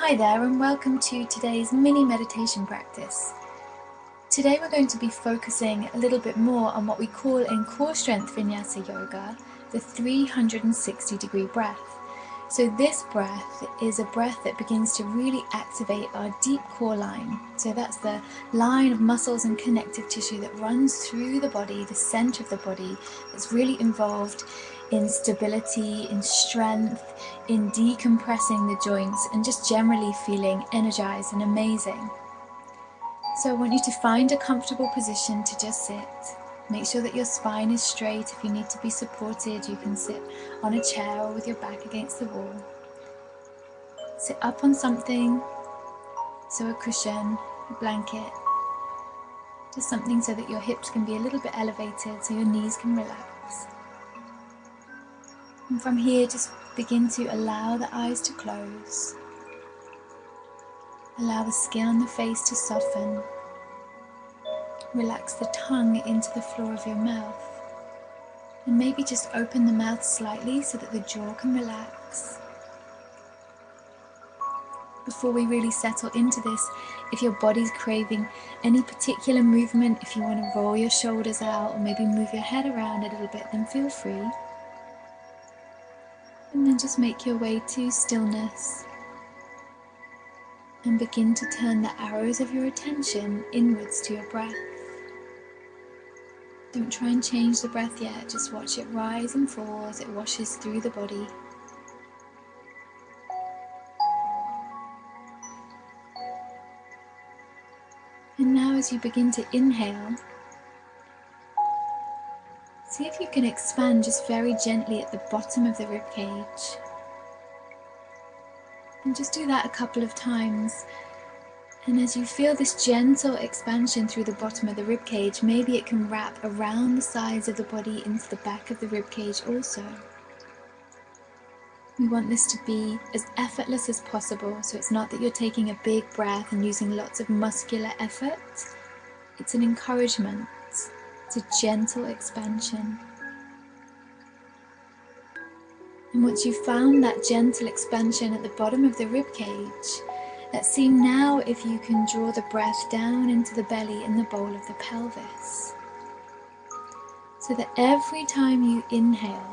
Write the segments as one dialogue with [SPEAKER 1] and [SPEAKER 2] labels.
[SPEAKER 1] Hi there and welcome to today's mini meditation practice. Today we're going to be focusing a little bit more on what we call in core strength Vinyasa yoga, the 360-degree breath. So this breath is a breath that begins to really activate our deep core line. So that's the line of muscles and connective tissue that runs through the body, the center of the body, that's really involved in stability, in strength, in decompressing the joints, and just generally feeling energized and amazing. So I want you to find a comfortable position to just sit. Make sure that your spine is straight. If you need to be supported, you can sit on a chair or with your back against the wall. Sit up on something, so a cushion, a blanket, just something so that your hips can be a little bit elevated so your knees can relax. And from here, just begin to allow the eyes to close. Allow the skin on the face to soften. Relax the tongue into the floor of your mouth. And maybe just open the mouth slightly so that the jaw can relax. Before we really settle into this, if your body's craving any particular movement, if you want to roll your shoulders out or maybe move your head around a little bit, then feel free. And then just make your way to stillness and begin to turn the arrows of your attention inwards to your breath. Don't try and change the breath yet, just watch it rise and fall as it washes through the body. And now as you begin to inhale, see if you can expand just very gently at the bottom of the ribcage. And just do that a couple of times. And as you feel this gentle expansion through the bottom of the ribcage, maybe it can wrap around the sides of the body into the back of the ribcage also. We want this to be as effortless as possible, so it's not that you're taking a big breath and using lots of muscular effort. It's an encouragement. It's a gentle expansion. And once you've found that gentle expansion at the bottom of the ribcage, let's see now if you can draw the breath down into the belly and the bowl of the pelvis. So that every time you inhale,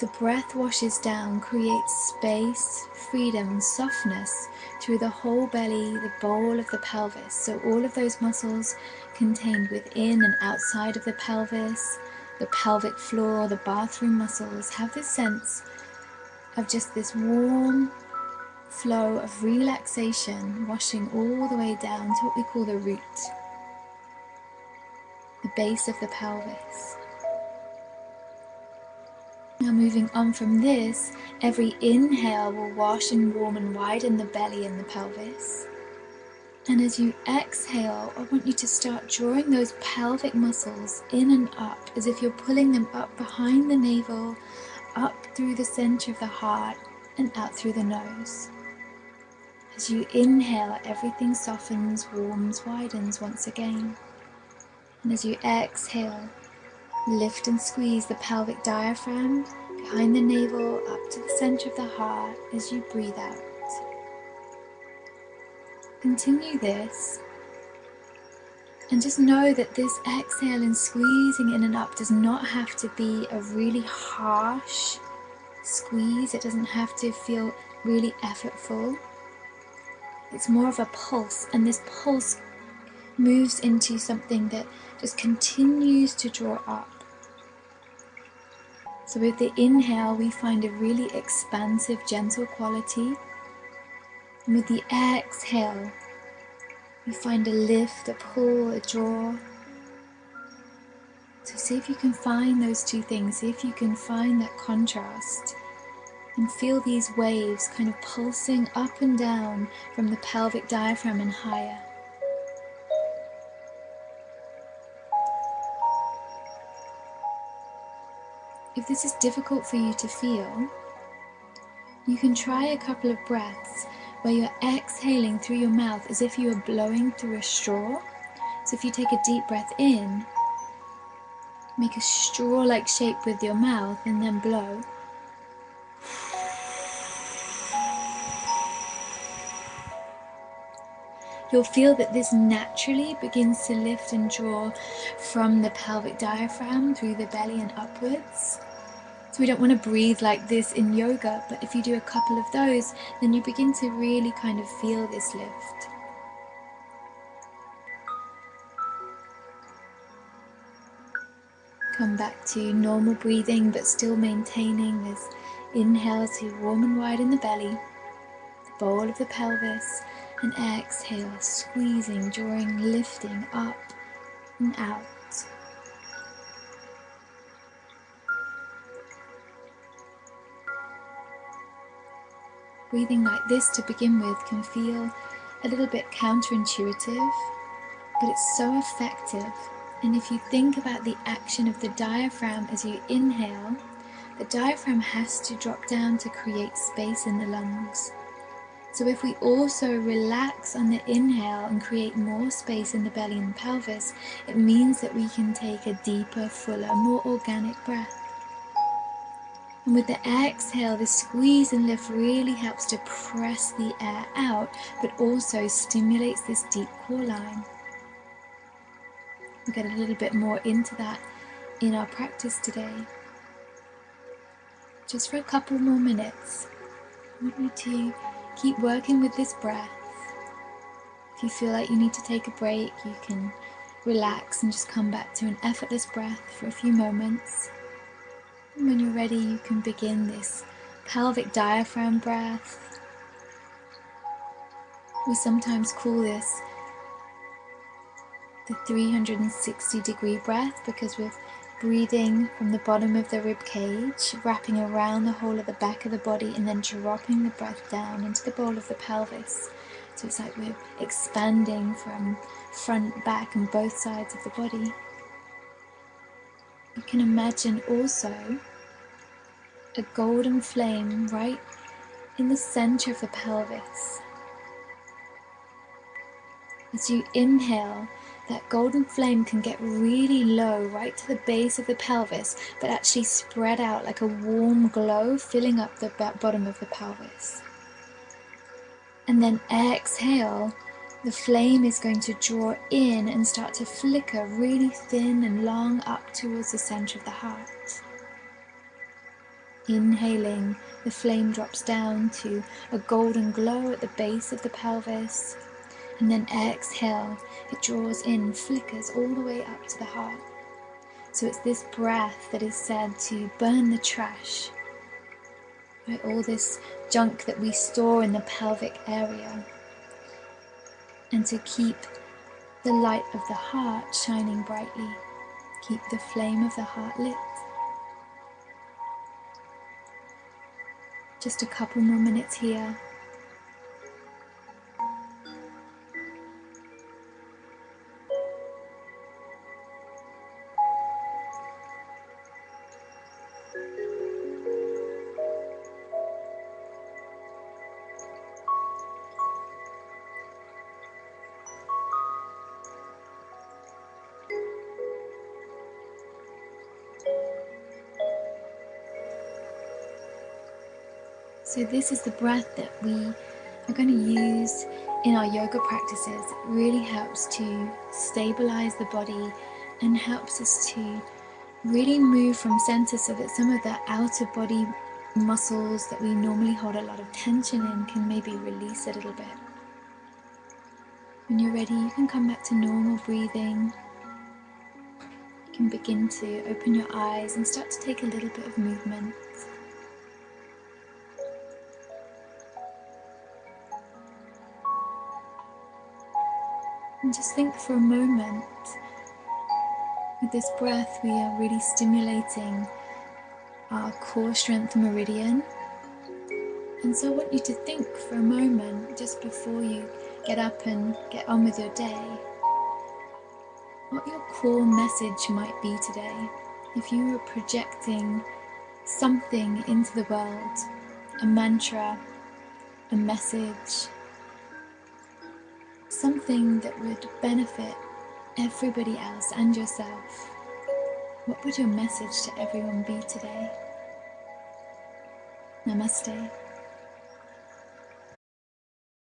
[SPEAKER 1] the breath washes down, creates space, freedom, softness through the whole belly, the bowl of the pelvis. So all of those muscles contained within and outside of the pelvis, the pelvic floor, the bathroom muscles, have this sense of just this warm flow of relaxation washing all the way down to what we call the root, the base of the pelvis. Now moving on from this, every inhale will wash and warm and widen the belly and the pelvis. And as you exhale, I want you to start drawing those pelvic muscles in and up as if you're pulling them up behind the navel, up through the center of the heart and out through the nose. As you inhale, everything softens, warms, widens once again. And as you exhale, lift and squeeze the pelvic diaphragm behind the navel up to the center of the heart as you breathe out. Continue this, and just know that this exhale and squeezing in and up does not have to be a really harsh squeeze. It doesn't have to feel really effortful. It's more of a pulse, and this pulse moves into something that just continues to draw up. So with the inhale, we find a really expansive, gentle quality. And with the exhale, we find a lift, a pull, a draw. So see if you can find those two things. See if you can find that contrast. And feel these waves kind of pulsing up and down from the pelvic diaphragm and higher. If this is difficult for you to feel, you can try a couple of breaths where you're exhaling through your mouth as if you were blowing through a straw. So if you take a deep breath in, make a straw-like shape with your mouth and then blow. You'll feel that this naturally begins to lift and draw from the pelvic diaphragm through the belly and upwards. So we don't want to breathe like this in yoga, but if you do a couple of those, then you begin to really kind of feel this lift. Come back to normal breathing, but still maintaining this inhale to warm and wide in the belly, the bowl of the pelvis, and exhale, squeezing, drawing, lifting up and out. Breathing like this to begin with can feel a little bit counterintuitive, but it's so effective. And if you think about the action of the diaphragm as you inhale, the diaphragm has to drop down to create space in the lungs. So if we also relax on the inhale and create more space in the belly and the pelvis, it means that we can take a deeper, fuller, more organic breath. And with the exhale, the squeeze and lift really helps to press the air out, but also stimulates this deep core line. We'll get a little bit more into that in our practice today. Just for a couple more minutes, I want you to keep working with this breath. If you feel like you need to take a break, you can relax and just come back to an effortless breath for a few moments. And when you're ready, you can begin this pelvic diaphragm breath. We sometimes call this the 360-degree breath because we're breathing from the bottom of the rib cage, wrapping around the whole of the back of the body, and then dropping the breath down into the bowl of the pelvis. So it's like we're expanding from front, back, and both sides of the body. You can imagine also a golden flame right in the center of the pelvis. As you inhale, that golden flame can get really low right to the base of the pelvis, but actually spread out like a warm glow, filling up the bottom of the pelvis. And then exhale, the flame is going to draw in and start to flicker really thin and long up towards the center of the heart. Inhaling, the flame drops down to a golden glow at the base of the pelvis. And then exhale, it draws in, flickers all the way up to the heart. So it's this breath that is said to burn the trash, right? All this junk that we store in the pelvic area, and to keep the light of the heart shining brightly, keep the flame of the heart lit. Just a couple more minutes here. So this is the breath that we are going to use in our yoga practices. It really helps to stabilize the body and helps us to really move from center so that some of the outer body muscles that we normally hold a lot of tension in can maybe release a little bit. When you're ready, you can come back to normal breathing. You can begin to open your eyes and start to take a little bit of movement. And just think for a moment, with this breath we are really stimulating our core strength meridian. And so I want you to think for a moment, just before you get up and get on with your day, what your core message might be today. If you were projecting something into the world, a mantra, a message, something that would benefit everybody else and yourself, what would your message to everyone be today? Namaste.